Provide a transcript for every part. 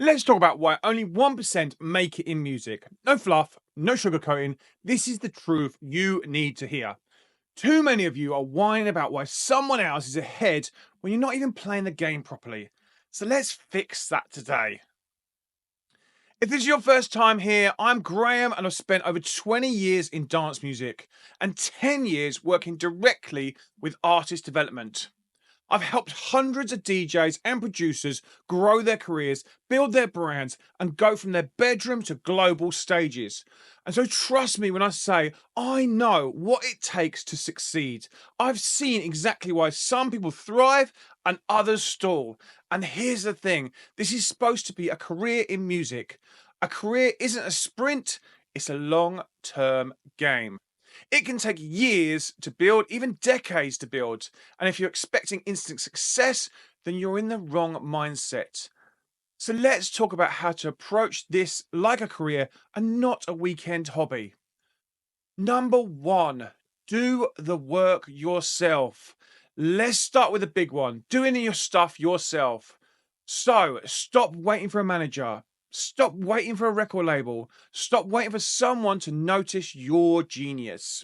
Let's talk about why only 1% make it in music. No fluff, no sugarcoating. This is the truth you need to hear. Too many of you are whining about why someone else is ahead when you're not even playing the game properly. So let's fix that today. If this is your first time here, I'm Graham and I've spent over 20 years in dance music and 10 years working directly with artist development. I've helped hundreds of DJs and producers grow their careers, build their brands, and go from their bedroom to global stages. And so, trust me when I say I know what it takes to succeed. I've seen exactly why some people thrive and others stall. And here's the thing, this is supposed to be a career in music. A career isn't a sprint, it's a long term game. It can take years to build, even decades to build. And if you're expecting instant success, then you're in the wrong mindset. So let's talk about how to approach this like a career and not a weekend hobby. Number one, do the work yourself. Let's start with the big one, doing your stuff yourself. So stop waiting for a manager. Stop waiting for a record label. Stop waiting for someone to notice your genius.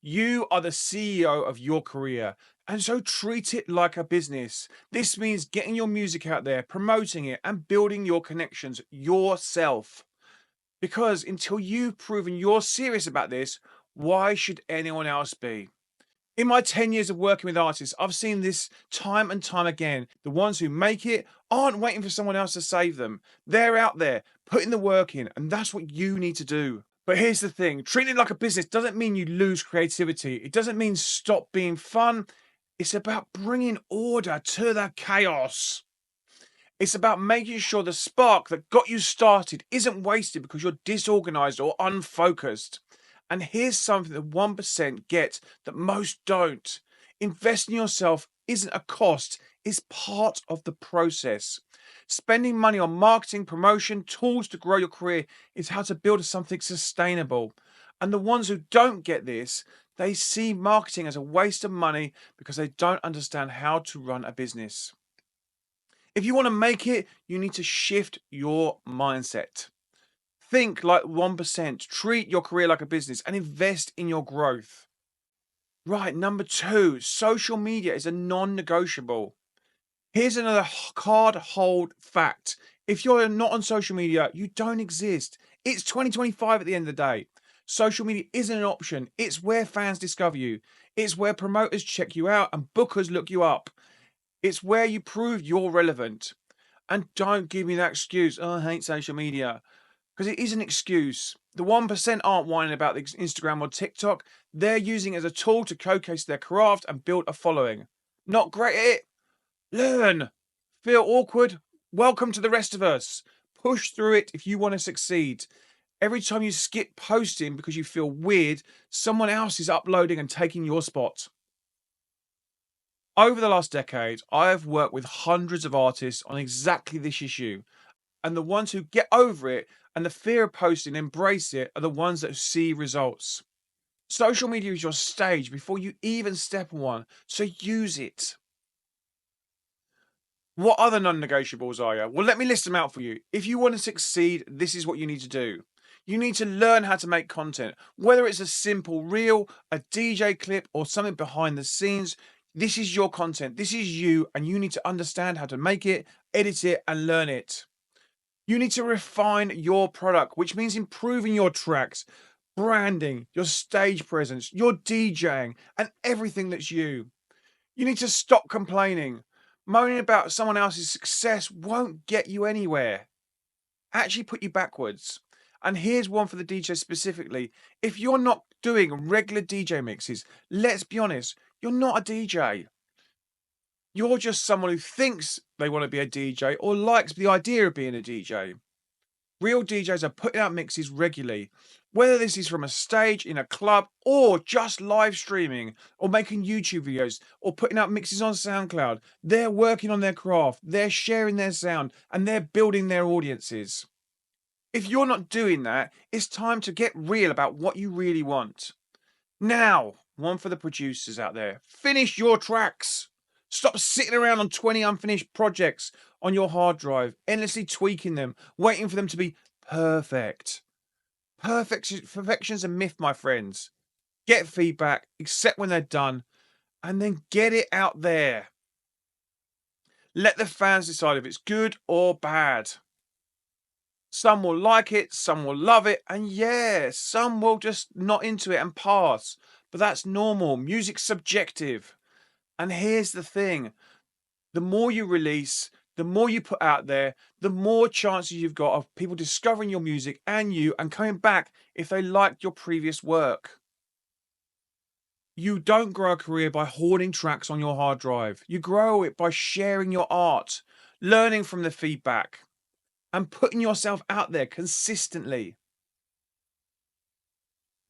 You are the CEO of your career, and so treat it like a business. This means getting your music out there, promoting it, and building your connections yourself. Because until you've proven you're serious about this, why should anyone else be? In my 10 years of working with artists, I've seen this time and time again. The ones who make it aren't waiting for someone else to save them. They're out there putting the work in, and that's what you need to do. But here's the thing, treating it like a business doesn't mean you lose creativity. It doesn't mean stop being fun. It's about bringing order to the chaos. It's about making sure the spark that got you started isn't wasted because you're disorganized or unfocused. And here's something that 1% get that most don't. Investing in yourself isn't a cost, it's part of the process. Spending money on marketing, promotion, tools to grow your career is how to build something sustainable. And the ones who don't get this, they see marketing as a waste of money because they don't understand how to run a business. If you want to make it, you need to shift your mindset. Think like 1%, treat your career like a business, and invest in your growth. Right, number two, social media is a non negotiable. Here's another hard hold fact. If you're not on social media, you don't exist. It's 2025 at the end of the day. Social media isn't an option. It's where fans discover you. It's where promoters check you out and bookers look you up. It's where you prove you're relevant. And don't give me that excuse, oh, I hate social media. Because it is an excuse. The 1% aren't whining about the Instagram or TikTok. They're using it as a tool to showcase their craft and build a following. Not great at it? Learn. Feel awkward? Welcome to the rest of us. Push through it if you want to succeed. Every time you skip posting because you feel weird, someone else is uploading and taking your spot. Over the last decade, I have worked with hundreds of artists on exactly this issue. And the ones who get over it and the fear of posting embrace it are the ones that see results. Social media is your stage before you even step on one, so use it. What other non-negotiables are you? Well, let me list them out for you. If you want to succeed, this is what you need to do. You need to learn how to make content, whether it's a simple reel, a DJ clip, or something behind the scenes. This is your content. This is you, and you need to understand how to make it, edit it, and learn it. You need to refine your product, which means improving your tracks, branding, your stage presence, your DJing, and everything that's you. You need to stop complaining. Moaning about someone else's success won't get you anywhere. Actually put you backwards. And here's one for the DJ specifically. If you're not doing regular DJ mixes, let's be honest, you're not a DJ. You're just someone who thinks they want to be a DJ or likes the idea of being a DJ. Real DJs are putting out mixes regularly, whether this is from a stage, in a club, or just live streaming, or making YouTube videos, or putting out mixes on SoundCloud. They're working on their craft, they're sharing their sound, and they're building their audiences. If you're not doing that, it's time to get real about what you really want. Now, one for the producers out there. Finish your tracks. Stop sitting around on 20 unfinished projects on your hard drive, endlessly tweaking them, waiting for them to be perfect. Perfection's a myth, my friends. Get feedback, accept when they're done, and then get it out there. Let the fans decide if it's good or bad. Some will like it, some will love it, and yeah, some will just not into it and pass. But that's normal. Music's subjective. And here's the thing, the more you release, the more you put out there, the more chances you've got of people discovering your music and you and coming back if they liked your previous work. You don't grow a career by hoarding tracks on your hard drive. You grow it by sharing your art, learning from the feedback, and putting yourself out there consistently.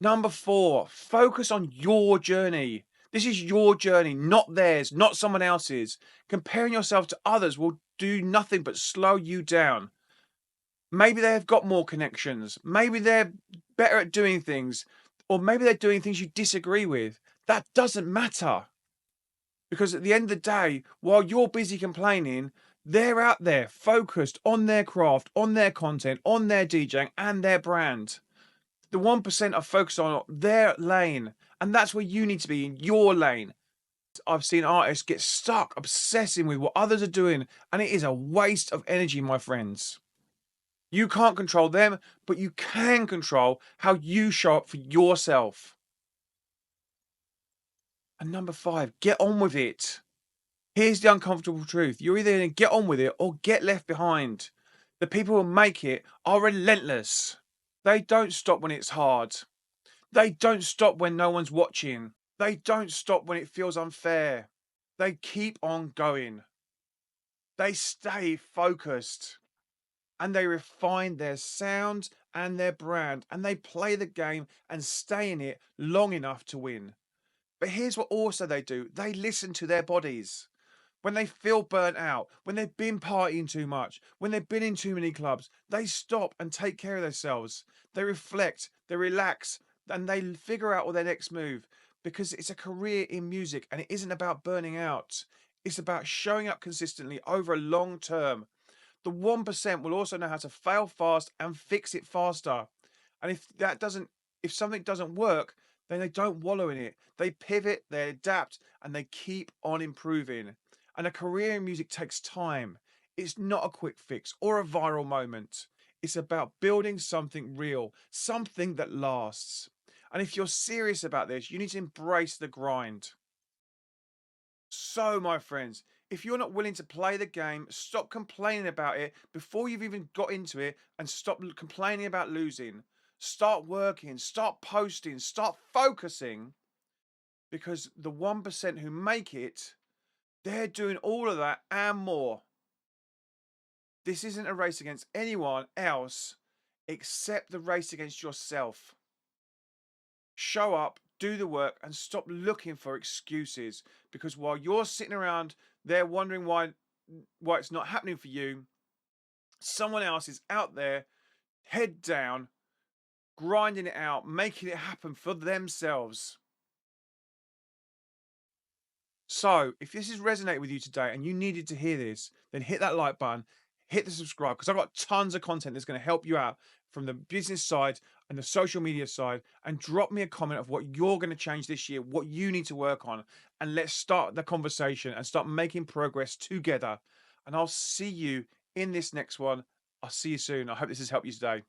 Number 4, focus on your journey. This is your journey, not theirs, not someone else's. Comparing yourself to others will do nothing but slow you down. Maybe they've got more connections. Maybe they're better at doing things. Or maybe they're doing things you disagree with. That doesn't matter. Because at the end of the day, while you're busy complaining, they're out there focused on their craft, on their content, on their DJing, and their brand. The 1% are focused on their lane, and that's where you need to be, in your lane. I've seen artists get stuck obsessing with what others are doing, and it is a waste of energy, my friends. You can't control them, but you can control how you show up for yourself. And number 5, get on with it. Here's the uncomfortable truth. You're either going to get on with it or get left behind. The people who make it are relentless. They don't stop when it's hard. They don't stop when no one's watching. They don't stop when it feels unfair. They keep on going. They stay focused and they refine their sound and their brand and they play the game and stay in it long enough to win. But here's what also they do, they listen to their bodies. When they feel burnt out, when they've been partying too much, when they've been in too many clubs, they stop and take care of themselves. They reflect, they relax, and they figure out what their next move, because it's a career in music and it isn't about burning out. It's about showing up consistently over a long term. The 1% will also know how to fail fast and fix it faster. And if something doesn't work, then they don't wallow in it. They pivot, they adapt, and they keep on improving. And a career in music takes time. It's not a quick fix or a viral moment. It's about building something real, something that lasts. And if you're serious about this, you need to embrace the grind. So, my friends, if you're not willing to play the game, stop complaining about it before you've even got into it and stop complaining about losing. Start working, start posting, start focusing, because the 1% who make it, they're doing all of that and more. This isn't a race against anyone else except the race against yourself. Show up, do the work, and stop looking for excuses. Because while you're sitting around there wondering why it's not happening for you, someone else is out there, head down, grinding it out, making it happen for themselves. So, if this has resonated with you today and you needed to hear this, then hit that like button, hit the subscribe, because I've got tons of content that's going to help you out from the business side and the social media side. And drop me a comment of what you're going to change this year, what you need to work on. And let's start the conversation and start making progress together. And I'll see you in this next one. I'll see you soon. I hope this has helped you today.